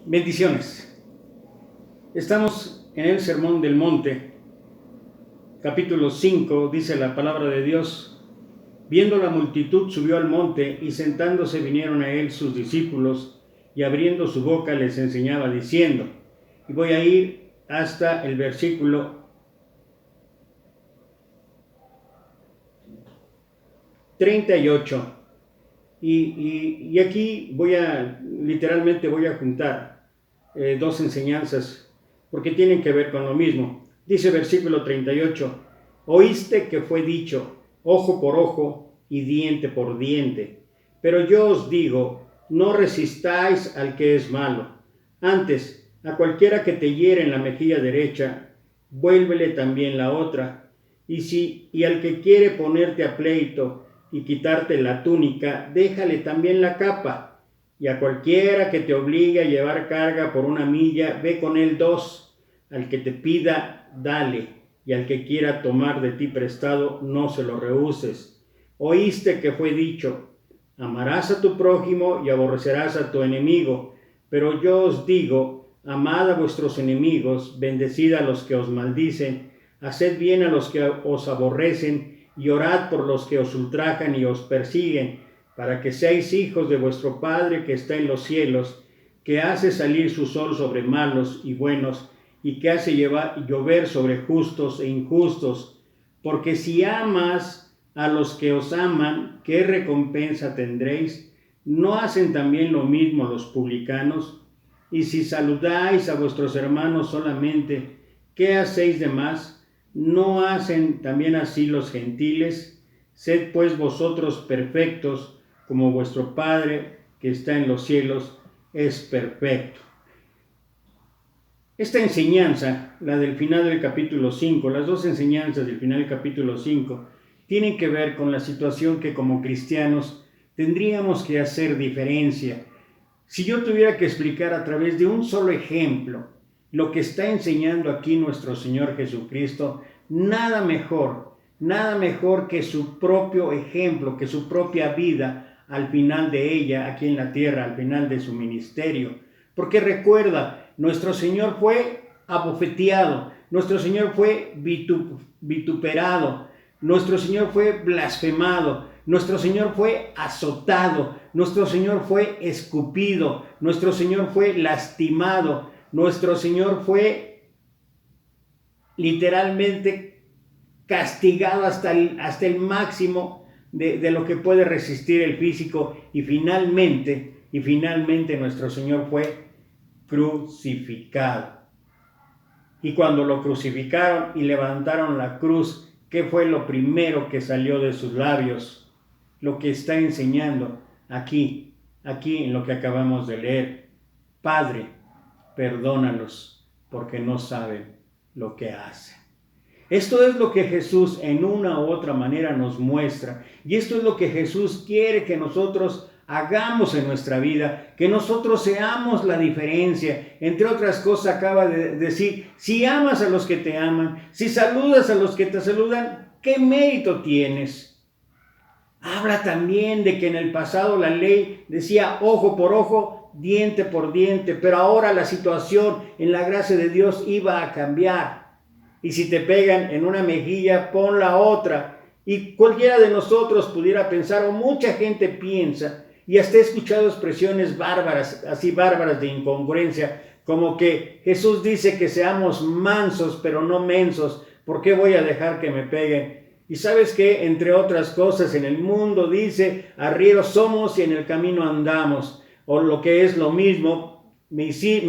Bendiciones. Estamos en el Sermón del Monte, capítulo 5, dice la palabra de Dios. Viendo la multitud, subió al monte, y sentándose vinieron a él sus discípulos, y abriendo su boca les enseñaba diciendo, y voy a ir hasta el versículo 38. Y aquí literalmente voy a juntar dos enseñanzas, porque tienen que ver con lo mismo. Dice versículo 38, oíste que fue dicho, ojo por ojo y diente por diente. Pero yo os digo, no resistáis al que es malo. Antes, a cualquiera que te hiere en la mejilla derecha, vuélvele también la otra. Y al que quiere ponerte a pleito y quitarte la túnica, déjale también la capa. Y a cualquiera que te obligue a llevar carga por 1 milla, ve con él 2. Al que te pida, dale, y al que quiera tomar de ti prestado, no se lo rehuses. Oíste que fue dicho, amarás a tu prójimo y aborrecerás a tu enemigo. Pero yo os digo, amad a vuestros enemigos, bendecid a los que os maldicen, haced bien a los que os aborrecen, y orad por los que os ultrajan y os persiguen, para que seáis hijos de vuestro Padre que está en los cielos, que hace salir su sol sobre malos y buenos, y que hace llover sobre justos e injustos. Porque si amas a los que os aman, ¿qué recompensa tendréis? ¿No hacen también lo mismo los publicanos? Y si saludáis a vuestros hermanos solamente, ¿qué hacéis de más? ¿No hacen también así los gentiles? Sed pues vosotros perfectos, como vuestro Padre que está en los cielos es perfecto. Esta enseñanza, la del final del capítulo 5, las dos enseñanzas del final del capítulo 5, tienen que ver con la situación que como cristianos tendríamos que hacer diferencia. Si yo tuviera que explicar a través de un solo ejemplo lo que está enseñando aquí nuestro Señor Jesucristo, nada mejor que su propio ejemplo, que su propia vida al final de ella, aquí en la tierra, al final de su ministerio. Porque recuerda, nuestro Señor fue abofeteado, nuestro Señor fue vituperado, nuestro Señor fue blasfemado, nuestro Señor fue azotado, nuestro Señor fue escupido, nuestro Señor fue lastimado, nuestro Señor fue literalmente castigado hasta el máximo de lo que puede resistir el físico, y finalmente nuestro Señor fue crucificado. Y cuando lo crucificaron y levantaron la cruz, ¿qué fue lo primero que salió de sus labios? Lo que está enseñando aquí en lo que acabamos de leer. Padre, perdónalos, porque no saben lo que hacen. Esto es lo que Jesús en una u otra manera nos muestra, y esto es lo que Jesús quiere que nosotros hagamos en nuestra vida, que nosotros seamos la diferencia. Entre otras cosas acaba de decir, si amas a los que te aman, si saludas a los que te saludan, ¿qué mérito tienes? Habla también de que en el pasado la ley decía ojo por ojo, diente por diente, pero ahora la situación en la gracia de Dios iba a cambiar. Y si te pegan en una mejilla, pon la otra. Y cualquiera de nosotros pudiera pensar, o mucha gente piensa, y hasta he escuchado expresiones bárbaras de incongruencia, como que Jesús dice que seamos mansos, pero no mensos. ¿Por qué voy a dejar que me peguen? Y sabes que, entre otras cosas, en el mundo dice, arrieros somos y en el camino andamos. O lo que es lo mismo, me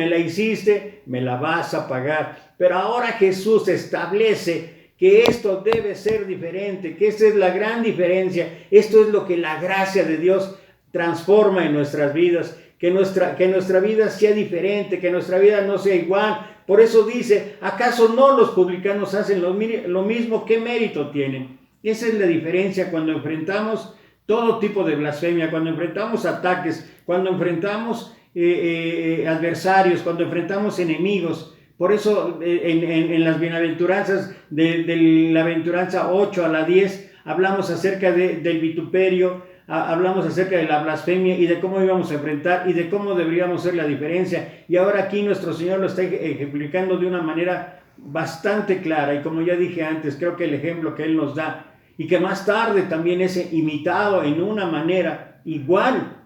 la hiciste, me la vas a pagar. Pero ahora Jesús establece que esto debe ser diferente, que esta es la gran diferencia. Esto es lo que la gracia de Dios transforma en nuestras vidas, que nuestra vida sea diferente, que nuestra vida no sea igual. Por eso dice, ¿acaso no los publicanos hacen lo mismo? ¿Qué mérito tienen? Esa es la diferencia cuando enfrentamos todo tipo de blasfemia, cuando enfrentamos ataques, cuando enfrentamos adversarios, cuando enfrentamos enemigos. Por eso en las bienaventuranzas, de la aventuranza 8 a la 10, hablamos acerca del vituperio, hablamos acerca de la blasfemia y de cómo íbamos a enfrentar y de cómo deberíamos ser la diferencia. Y ahora aquí nuestro Señor lo está ejemplificando de una manera bastante clara. Y como ya dije antes, creo que el ejemplo que Él nos da y que más tarde también es imitado en una manera igual,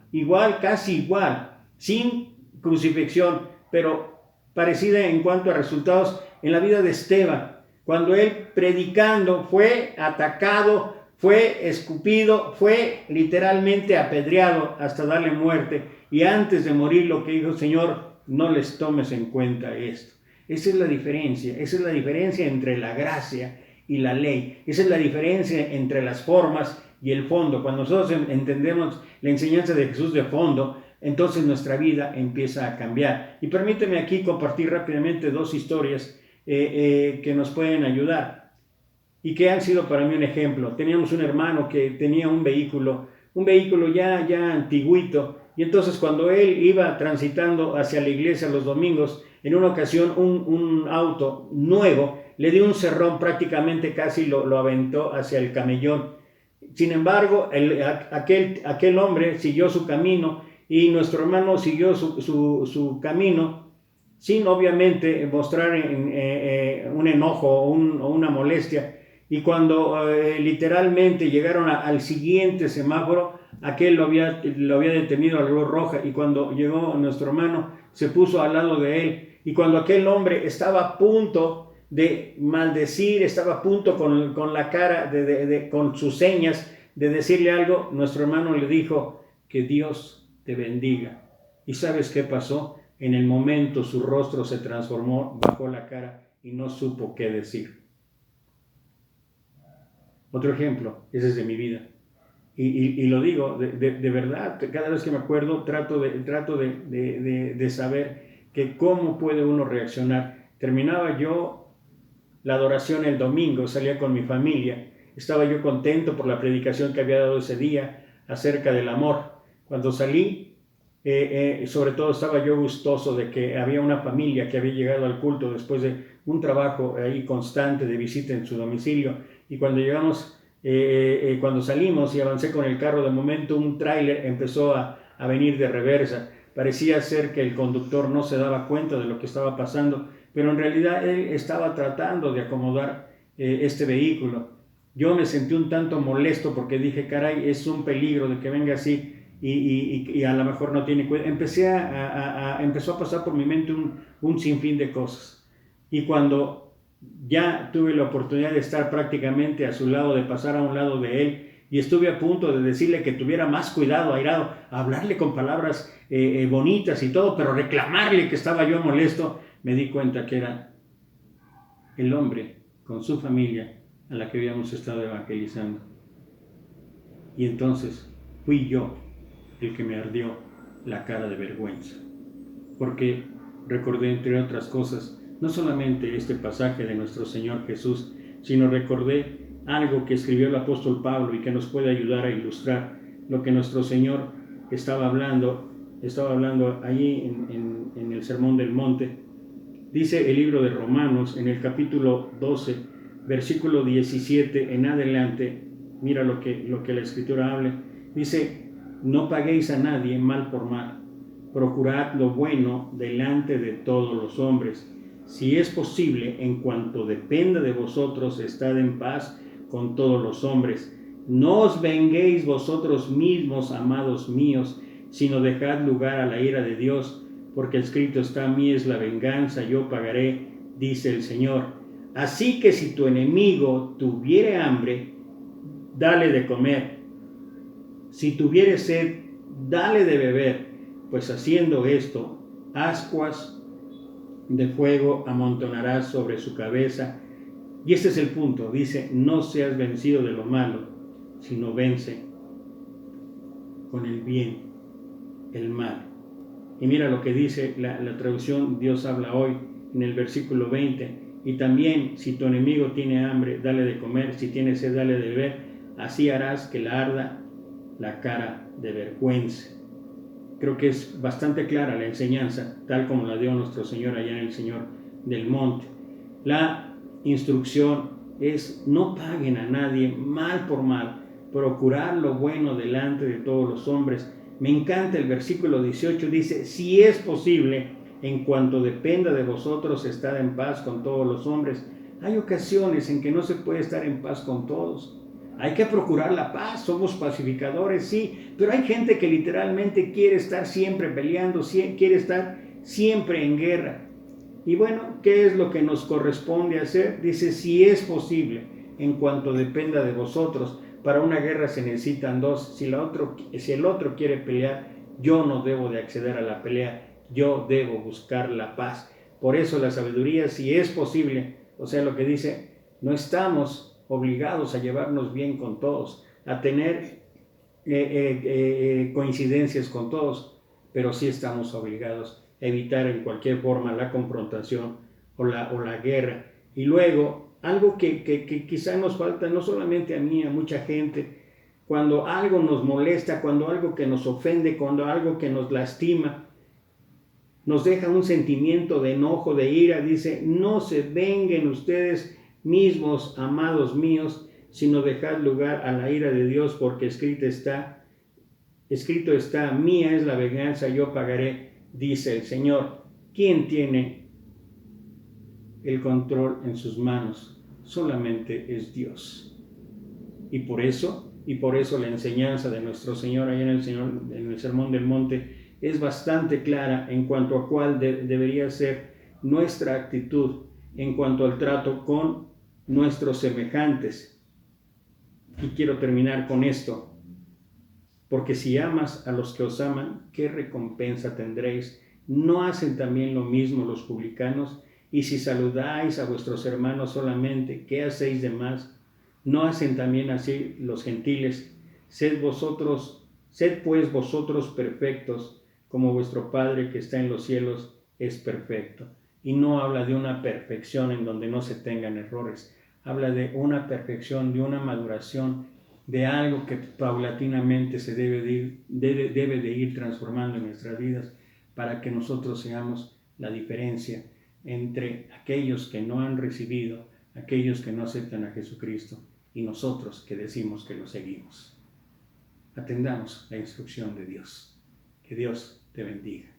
casi igual, sin crucifixión, pero parecida en cuanto a resultados en la vida de Esteban, cuando él predicando fue atacado, fue escupido, fue literalmente apedreado hasta darle muerte, y antes de morir lo que dijo: Señor, no les tomes en cuenta esto. Esa es la diferencia entre la gracia y la ley. Esa es la diferencia entre las formas y el fondo. Cuando nosotros entendemos la enseñanza de Jesús de fondo, entonces nuestra vida empieza a cambiar. Y permíteme aquí compartir rápidamente dos historias que nos pueden ayudar y que han sido para mí un ejemplo. Teníamos un hermano que tenía un vehículo ya antiguito, y entonces cuando él iba transitando hacia la iglesia los domingos, en una ocasión un auto nuevo le dio un cerrón, prácticamente casi lo aventó hacia el camellón. Sin embargo, aquel hombre siguió su camino y nuestro hermano siguió su camino sin obviamente mostrar un enojo o una molestia. Y cuando literalmente llegaron al siguiente semáforo, aquel lo había detenido a la luz roja, y cuando llegó nuestro hermano se puso al lado de él, y cuando aquel hombre estaba a punto de maldecir, estaba a punto con la cara, con sus señas, de decirle algo, nuestro hermano le dijo: que Dios te bendiga. ¿Y sabes qué pasó? En el momento su rostro se transformó, bajó la cara y no supo qué decir. Otro ejemplo, ese es de mi vida. Y lo digo de verdad, cada vez que me acuerdo trato de saber que cómo puede uno reaccionar. Terminaba yo la adoración el domingo, salía con mi familia, estaba yo contento por la predicación que había dado ese día acerca del amor. Cuando salí, sobre todo estaba yo gustoso de que había una familia que había llegado al culto después de un trabajo ahí constante de visita en su domicilio, y cuando llegamos, cuando salimos y avancé con el carro, de momento un tráiler empezó a venir de reversa. Parecía ser que el conductor no se daba cuenta de lo que estaba pasando, pero en realidad él estaba tratando de acomodar este vehículo. Yo me sentí un tanto molesto porque dije: caray, es un peligro de que venga así y a lo mejor no tiene cuidado. Empezó a pasar por mi mente un sinfín de cosas. Y cuando ya tuve la oportunidad de estar prácticamente a su lado, de pasar a un lado de él, y estuve a punto de decirle que tuviera más cuidado, airado, hablarle con palabras bonitas y todo, pero reclamarle que estaba yo molesto, me di cuenta que era el hombre con su familia a la que habíamos estado evangelizando. Y entonces fui yo el que me ardió la cara de vergüenza, porque recordé, entre otras cosas, no solamente este pasaje de nuestro Señor Jesús, sino recordé algo que escribió el apóstol Pablo y que nos puede ayudar a ilustrar lo que nuestro Señor estaba hablando allí en el Sermón del Monte. Dice el libro de Romanos, en el capítulo 12, versículo 17 en adelante, mira lo que la Escritura habla. Dice: no paguéis a nadie mal por mal, procurad lo bueno delante de todos los hombres. Si es posible, en cuanto dependa de vosotros, estad en paz con todos los hombres. No os venguéis vosotros mismos, amados míos, sino dejad lugar a la ira de Dios, porque escrito está: mí es la venganza, yo pagaré, dice el Señor. Así que si tu enemigo tuviere hambre, dale de comer. Si tuviere sed, dale de beber, pues haciendo esto, ascuas de fuego amontonarás sobre su cabeza. Y este es el punto, dice: no seas vencido de lo malo, sino vence con el bien el mal. Y mira lo que dice la traducción Dios habla hoy en el versículo 20: y también si tu enemigo tiene hambre, dale de comer, si tiene sed, dale de beber, así harás que le arda la cara de vergüenza. Creo que es bastante clara la enseñanza, tal como la dio nuestro Señor allá en el Señor del Monte. La instrucción es: no paguen a nadie mal por mal, procurar lo bueno delante de todos los hombres. Me encanta el versículo 18, dice, si es posible, en cuanto dependa de vosotros, estar en paz con todos los hombres. Hay ocasiones en que no se puede estar en paz con todos. Hay que procurar la paz, somos pacificadores, sí, pero hay gente que literalmente quiere estar siempre peleando, quiere estar siempre en guerra. Y bueno, ¿qué es lo que nos corresponde hacer? Dice, si es posible, en cuanto dependa de vosotros. Para una guerra se necesitan dos. Si el otro quiere pelear, yo no debo de acceder a la pelea, yo debo buscar la paz. Por eso la sabiduría, si es posible, o sea, lo que dice, no estamos obligados a llevarnos bien con todos, a tener coincidencias con todos, pero sí estamos obligados a evitar en cualquier forma la confrontación o la guerra. Y luego, algo que quizá nos falta, no solamente a mí, a mucha gente, cuando algo nos molesta, cuando algo que nos ofende, cuando algo que nos lastima, nos deja un sentimiento de enojo, de ira, dice, no se venguen ustedes mismos, amados míos, sino dejad lugar a la ira de Dios, porque escrito está, mía es la venganza, yo pagaré, dice el Señor. ¿Quién tiene el control en sus manos? Solamente es Dios. Y por eso la enseñanza de nuestro Señor ahí en el Sermón del Monte es bastante clara en cuanto a cuál debería ser nuestra actitud en cuanto al trato con nuestros semejantes. Y quiero terminar con esto. Porque si amas a los que os aman, ¿qué recompensa tendréis? ¿No hacen también lo mismo los publicanos? Y si saludáis a vuestros hermanos solamente, ¿qué hacéis de más? ¿No hacen también así los gentiles? Sed pues vosotros perfectos, como vuestro Padre que está en los cielos es perfecto. Y no habla de una perfección en donde no se tengan errores. Habla de una perfección, de una maduración, de algo que paulatinamente se debe de ir transformando en nuestras vidas para que nosotros seamos la diferencia entre aquellos que no han recibido, aquellos que no aceptan a Jesucristo y nosotros que decimos que lo seguimos. Atendamos la instrucción de Dios. Que Dios te bendiga.